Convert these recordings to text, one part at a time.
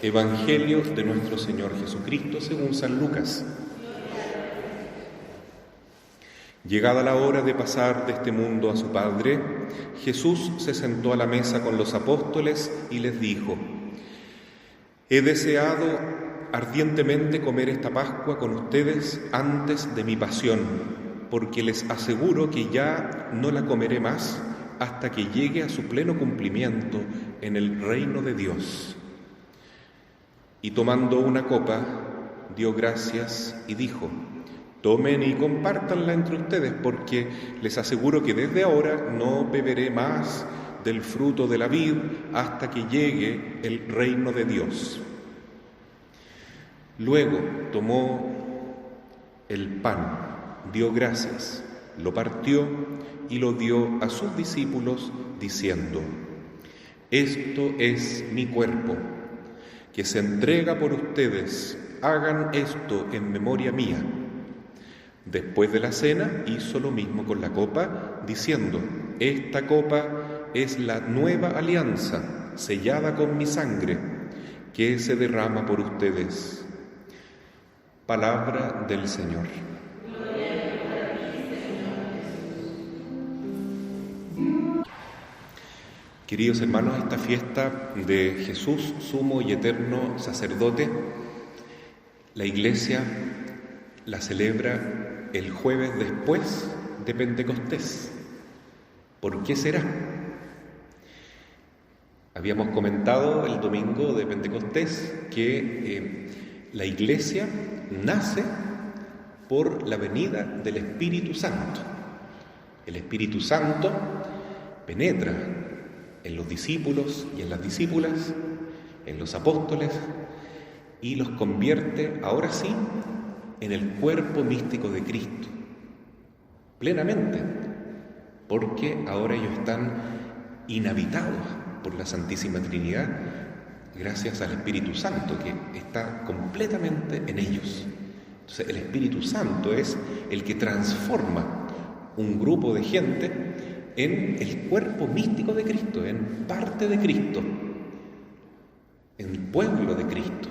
Evangelio de nuestro Señor Jesucristo según San Lucas. Llegada la hora de pasar de este mundo a su Padre, Jesús se sentó a la mesa con los apóstoles y les dijo: He deseado ardientemente comer esta Pascua con ustedes antes de mi pasión, porque les aseguro que ya no la comeré más hasta que llegue a su pleno cumplimiento en el reino de Dios. Y tomando una copa, dio gracias y dijo: Tomen y compártanla entre ustedes, porque les aseguro que desde ahora no beberé más del fruto de la vid hasta que llegue el reino de Dios. Luego tomó el pan, dio gracias, lo partió y lo dio a sus discípulos, diciendo: Esto es mi cuerpo, que se entrega por ustedes. Hagan esto en memoria mía. Después de la cena hizo lo mismo con la copa, diciendo: Esta copa es la nueva alianza, sellada con mi sangre, que se derrama por ustedes. Palabra del Señor. Queridos hermanos, esta fiesta de Jesús, sumo y eterno sacerdote, la Iglesia la celebra el jueves después de Pentecostés. ¿Por qué será? Habíamos comentado el domingo de Pentecostés que la Iglesia nace por la venida del Espíritu Santo. El Espíritu Santo penetra en los discípulos y en las discípulas, en los apóstoles, y los convierte, ahora sí, en el cuerpo místico de Cristo, plenamente, porque ahora ellos están inhabitados por la Santísima Trinidad, gracias al Espíritu Santo, que está completamente en ellos. Entonces, el Espíritu Santo es el que transforma un grupo de gente en el cuerpo místico de Cristo, en parte de Cristo, en el pueblo de Cristo.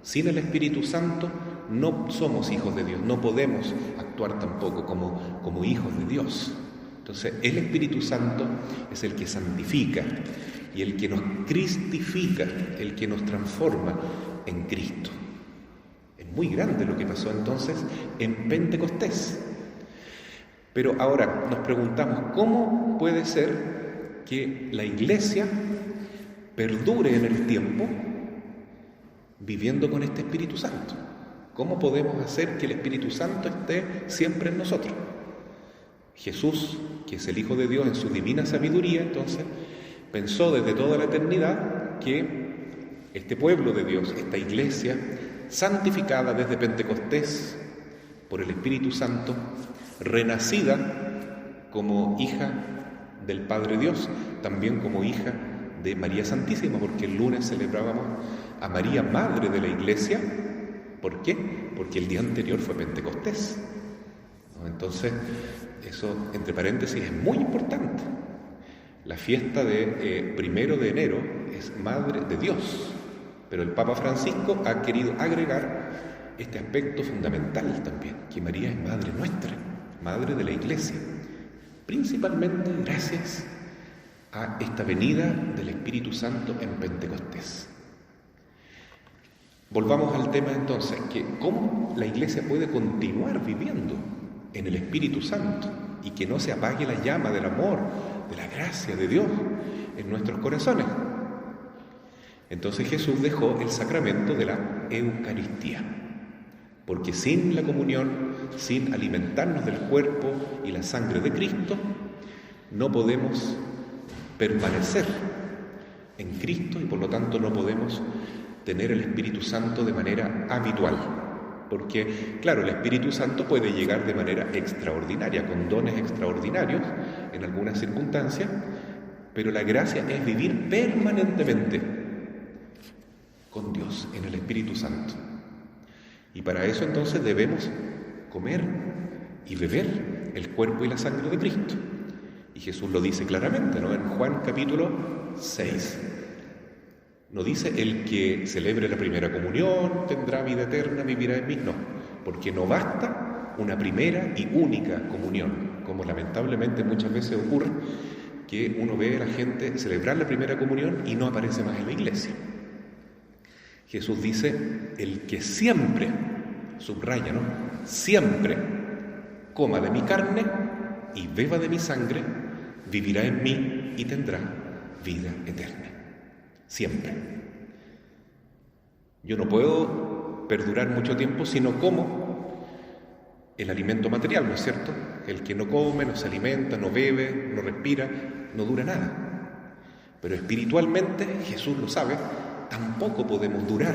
Sin el Espíritu Santo no somos hijos de Dios, no podemos actuar tampoco como hijos de Dios. Entonces, el Espíritu Santo es el que santifica y el que nos cristifica, el que nos transforma en Cristo. Es muy grande lo que pasó entonces en Pentecostés. Pero ahora nos preguntamos, ¿cómo puede ser que la Iglesia perdure en el tiempo viviendo con este Espíritu Santo? ¿Cómo podemos hacer que el Espíritu Santo esté siempre en nosotros? Jesús, que es el Hijo de Dios en su divina sabiduría, entonces pensó desde toda la eternidad que este pueblo de Dios, esta Iglesia santificada desde Pentecostés por el Espíritu Santo, renacida como hija del Padre Dios, también como hija de María Santísima, porque el lunes celebrábamos a María, Madre de la Iglesia. ¿Por qué? Porque el día anterior fue Pentecostés. Entonces, eso, entre paréntesis, es muy importante. La fiesta de 1 de enero es Madre de Dios, pero el Papa Francisco ha querido agregar este aspecto fundamental también, que María es Madre nuestra, Madre de la Iglesia, principalmente gracias a esta venida del Espíritu Santo en Pentecostés. Volvamos al tema entonces, que cómo la Iglesia puede continuar viviendo en el Espíritu Santo y que no se apague la llama del amor, de la gracia de Dios en nuestros corazones. Entonces Jesús dejó el sacramento de la Eucaristía, porque sin la comunión, sin alimentarnos del cuerpo y la sangre de Cristo, no podemos permanecer en Cristo y por lo tanto no podemos tener el Espíritu Santo de manera habitual. Porque, claro, el Espíritu Santo puede llegar de manera extraordinaria, con dones extraordinarios en algunas circunstancias, pero la gracia es vivir permanentemente con Dios, en el Espíritu Santo. Y para eso entonces debemos comer y beber el cuerpo y la sangre de Cristo. Y Jesús lo dice claramente, ¿no? En Juan capítulo 6. No dice el que celebre la primera comunión tendrá vida eterna, vivirá en mí. No, porque no basta una primera y única comunión, como lamentablemente muchas veces ocurre, que uno ve a la gente celebrar la primera comunión y no aparece más en la iglesia. Jesús dice, el que siempre, subraya, ¿no? Siempre coma de mi carne y beba de mi sangre, vivirá en mí y tendrá vida eterna. Siempre. Yo no puedo perdurar mucho tiempo si no como el alimento material, ¿no es cierto? El que no come, no se alimenta, no bebe, no respira, no dura nada. Pero espiritualmente, Jesús lo sabe, tampoco podemos durar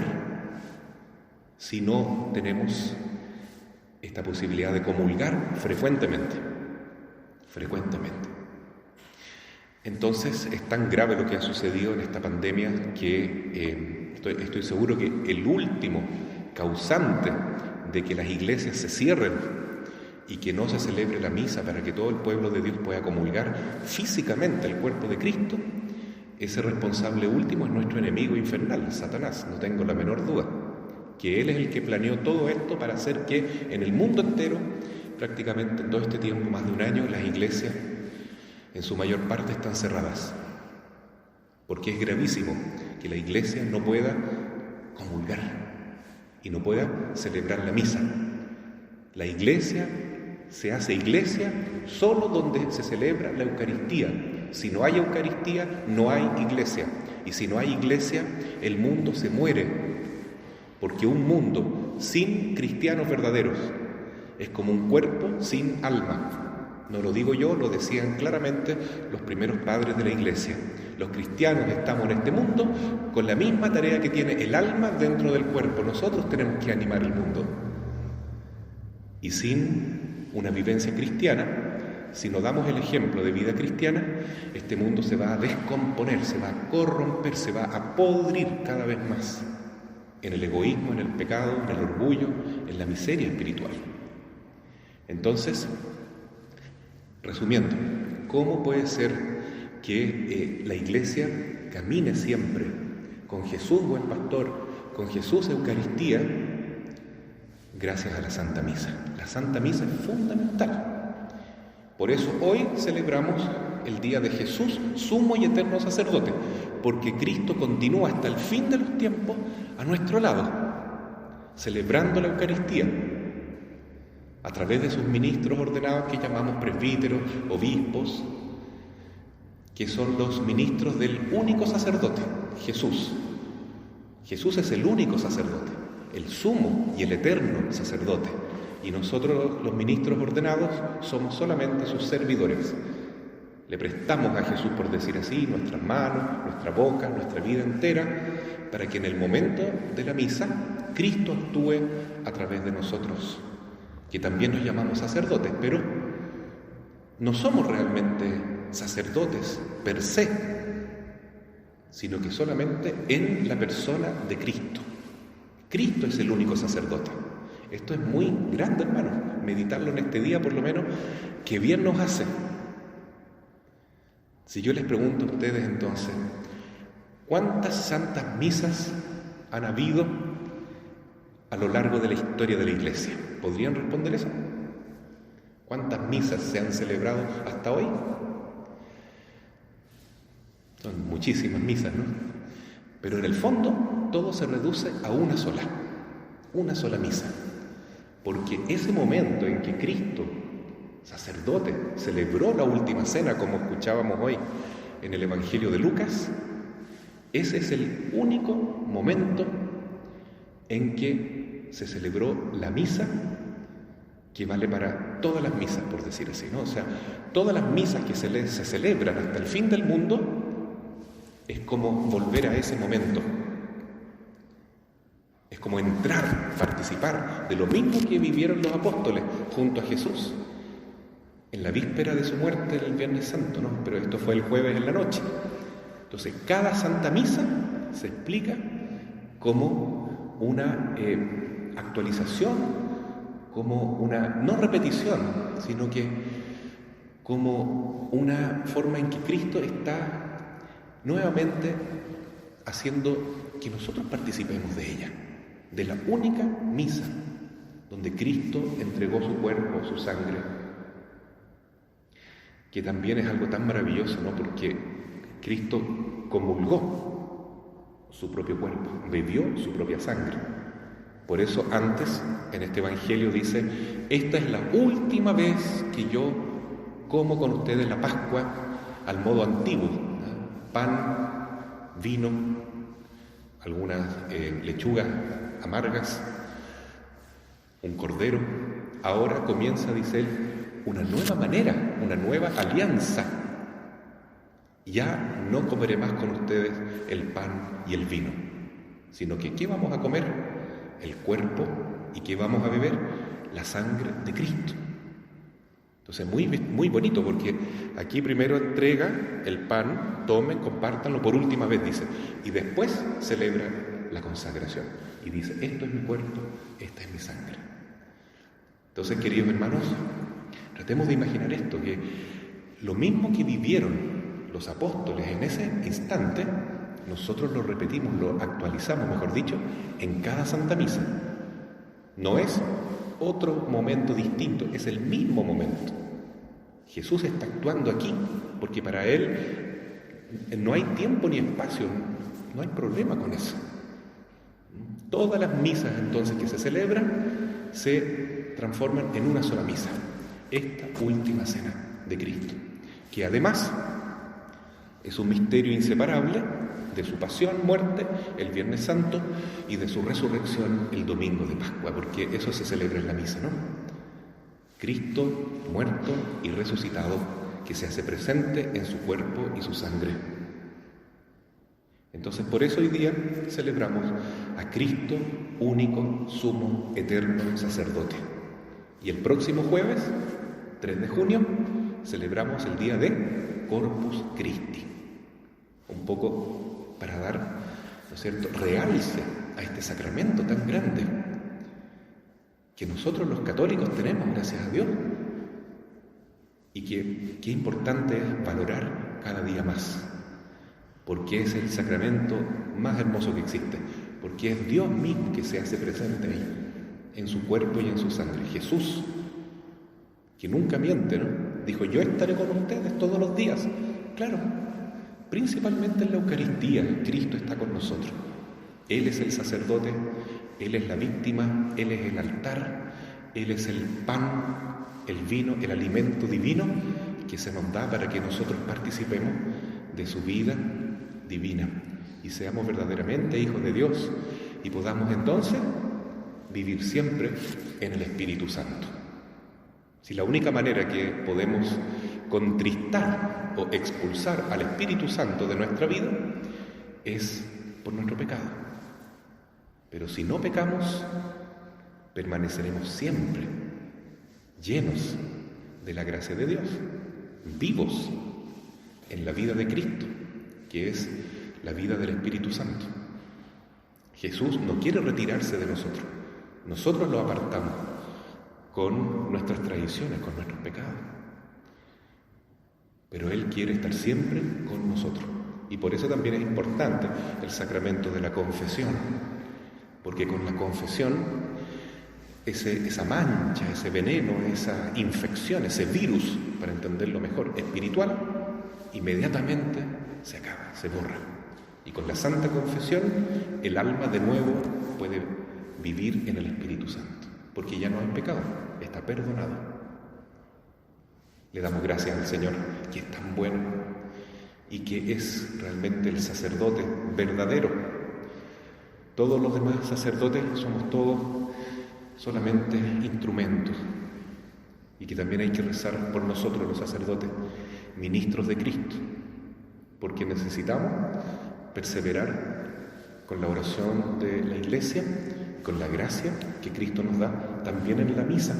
si no tenemos esta posibilidad de comulgar frecuentemente. Entonces es tan grave lo que ha sucedido en esta pandemia que estoy seguro que el último causante de que las iglesias se cierren y que no se celebre la misa para que todo el pueblo de Dios pueda comulgar físicamente el cuerpo de Cristo, ese responsable último es nuestro enemigo infernal, Satanás, no tengo la menor duda, que él es el que planeó todo esto para hacer que en el mundo entero, prácticamente en todo este tiempo, más de un año, las iglesias en su mayor parte están cerradas, porque es gravísimo que la iglesia no pueda comulgar y no pueda celebrar la misa. La iglesia se hace iglesia solo donde se celebra la Eucaristía. Si no hay Eucaristía, no hay iglesia. Y si no hay iglesia, el mundo se muere, porque un mundo sin cristianos verdaderos es como un cuerpo sin alma. No lo digo yo, lo decían claramente los primeros padres de la iglesia. Los cristianos estamos en este mundo con la misma tarea que tiene el alma dentro del cuerpo. Nosotros tenemos que animar el mundo. Y sin una vivencia cristiana, si no damos el ejemplo de vida cristiana, este mundo se va a descomponer, se va a corromper, se va a podrir cada vez más en el egoísmo, en el pecado, en el orgullo, en la miseria espiritual. Entonces, resumiendo, ¿cómo puede ser que la iglesia camine siempre con Jesús buen pastor, con Jesús Eucaristía, gracias a la Santa Misa? La Santa Misa es fundamental. Por eso hoy celebramos el día de Jesús, sumo y eterno sacerdote, porque Cristo continúa hasta el fin de los tiempos a nuestro lado, celebrando la Eucaristía, a través de sus ministros ordenados que llamamos presbíteros, obispos, que son los ministros del único sacerdote, Jesús. Jesús es el único sacerdote, el sumo y el eterno sacerdote. Y nosotros, los ministros ordenados, somos solamente sus servidores. Le prestamos a Jesús, por decir así, nuestras manos, nuestra boca, nuestra vida entera, para que en el momento de la misa, Cristo actúe a través de nosotros, que también nos llamamos sacerdotes, pero no somos realmente sacerdotes per se, sino que solamente en la persona de Cristo. Cristo es el único sacerdote. Esto es muy grande, hermanos, meditarlo en este día por lo menos, que bien nos hace. Si yo les pregunto a ustedes entonces, ¿cuántas santas misas han habido a lo largo de la historia de la Iglesia? ¿Podrían responder eso? ¿Cuántas misas se han celebrado hasta hoy? Son muchísimas misas, ¿no? Pero en el fondo todo se reduce a una sola misa. Porque ese momento en que Cristo, sacerdote, celebró la última cena, como escuchábamos hoy en el Evangelio de Lucas, ese es el único momento en que se celebró la misa que vale para todas las misas, por decir así, ¿no? O sea, todas las misas que se celebran hasta el fin del mundo es como volver a ese momento. Es como entrar, participar de lo mismo que vivieron los apóstoles junto a Jesús en la víspera de su muerte el Viernes Santo, ¿no? Pero esto fue el jueves en la noche. Entonces, cada Santa Misa se explica como una actualización, como una no repetición, sino que como una forma en que Cristo está nuevamente haciendo que nosotros participemos de ella, de la única misa donde Cristo entregó su cuerpo, su sangre, que también es algo tan maravilloso, ¿no? Porque Cristo comulgó su propio cuerpo, bebió su propia sangre. Por eso antes, en este Evangelio dice, esta es la última vez que yo como con ustedes la Pascua al modo antiguo, ¿no? Pan, vino, algunas lechugas amargas, un cordero. Ahora comienza, dice él, una nueva manera, una nueva alianza. Ya no comeré más con ustedes el pan y el vino, sino que ¿qué vamos a comer? El cuerpo. ¿Y qué vamos a beber? La sangre de Cristo. Entonces muy bonito, porque aquí primero entrega el pan, tomen, compártanlo por última vez, dice, y después celebra la consagración y dice, esto es mi cuerpo, esta es mi sangre. Entonces, queridos hermanos, tratemos de imaginar esto, que lo mismo que vivieron los apóstoles en ese instante, nosotros lo repetimos, lo actualizamos, mejor dicho, en cada Santa Misa. No es otro momento distinto, es el mismo momento. Jesús está actuando aquí, porque para Él no hay tiempo ni espacio, no hay problema con eso. Todas las misas entonces que se celebran se transforman en una sola misa, esta última cena de Cristo, que además es un misterio inseparable de su pasión, muerte, el Viernes Santo, y de su resurrección el domingo de Pascua, porque eso se celebra en la misa, ¿no? Cristo muerto y resucitado, que se hace presente en su cuerpo y su sangre. Entonces, por eso hoy día celebramos a Cristo, único, sumo, eterno sacerdote. Y el próximo jueves, 3 de junio, celebramos el día de Corpus Christi. Un poco para dar, ¿no es cierto?, realce a este sacramento tan grande que nosotros los católicos tenemos, gracias a Dios, y que qué importante es valorar cada día más, porque es el sacramento más hermoso que existe, porque es Dios mismo que se hace presente ahí, en su cuerpo y en su sangre. Jesús, que nunca miente, ¿no? Dijo, yo estaré con ustedes todos los días. Claro, principalmente en la Eucaristía, Cristo está con nosotros. Él es el sacerdote, Él es la víctima, Él es el altar, Él es el pan, el vino, el alimento divino que se nos da para que nosotros participemos de su vida divina y seamos verdaderamente hijos de Dios y podamos entonces vivir siempre en el Espíritu Santo. Si la única manera que podemos contristar o expulsar al Espíritu Santo de nuestra vida es por nuestro pecado. Pero si no pecamos, permaneceremos siempre llenos de la gracia de Dios, vivos en la vida de Cristo, que es la vida del Espíritu Santo. Jesús no quiere retirarse de nosotros, nosotros lo apartamos con nuestras tradiciones, con nuestros pecados. Pero Él quiere estar siempre con nosotros. Y por eso también es importante el sacramento de la confesión, porque con la confesión esa mancha, ese veneno, esa infección, ese virus, para entenderlo mejor, espiritual, inmediatamente se acaba, se borra. Y con la Santa Confesión el alma de nuevo puede vivir en el Espíritu Santo, porque ya no hay pecado, está perdonado. Le damos gracias al Señor, que es tan bueno y que es realmente el sacerdote verdadero. Todos los demás sacerdotes somos todos solamente instrumentos, y que también hay que rezar por nosotros los sacerdotes, ministros de Cristo, porque necesitamos perseverar con la oración de la Iglesia, con la gracia que Cristo nos da también en la misa.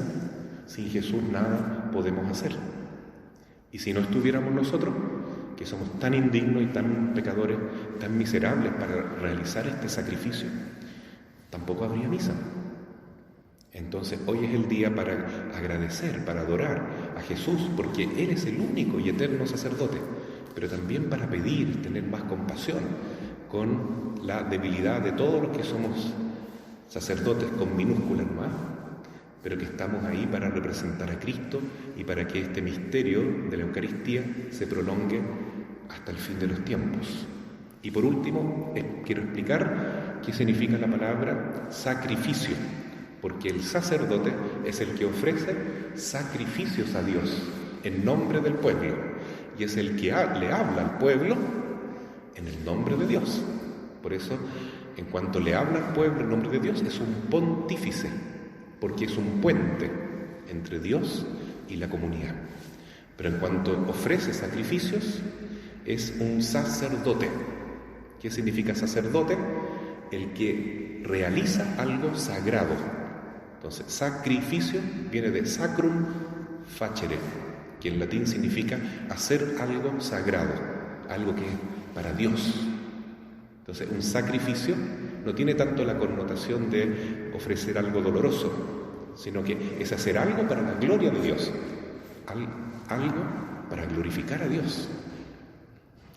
Sin Jesús nada podemos hacer. Y si no estuviéramos nosotros, que somos tan indignos y tan pecadores, tan miserables para realizar este sacrificio, tampoco habría misa. Entonces hoy es el día para agradecer, para adorar a Jesús, porque Él es el único y eterno sacerdote, pero también para pedir, tener más compasión, con la debilidad de todos los que somos sacerdotes con minúsculas nomás, pero que estamos ahí para representar a Cristo y para que este misterio de la Eucaristía se prolongue hasta el fin de los tiempos. Y por último, quiero explicar qué significa la palabra sacrificio, porque el sacerdote es el que ofrece sacrificios a Dios en nombre del pueblo, y es el que le habla al pueblo en el nombre de Dios. Por eso, en cuanto le habla al pueblo en nombre de Dios, es un pontífice, porque es un puente entre Dios y la comunidad. Pero en cuanto ofrece sacrificios, es un sacerdote. ¿Qué significa sacerdote? El que realiza algo sagrado. Entonces, sacrificio viene de sacrum facere, que en latín significa hacer algo sagrado, algo que es para Dios. Entonces, un sacrificio no tiene tanto la connotación de ofrecer algo doloroso, sino que es hacer algo para la gloria de Dios, algo para glorificar a Dios.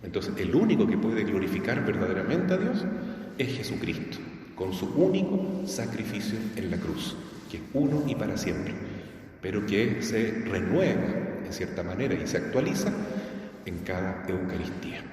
Entonces, el único que puede glorificar verdaderamente a Dios es Jesucristo, con su único sacrificio en la cruz, que es uno y para siempre, pero que se renueva en cierta manera y se actualiza en cada Eucaristía.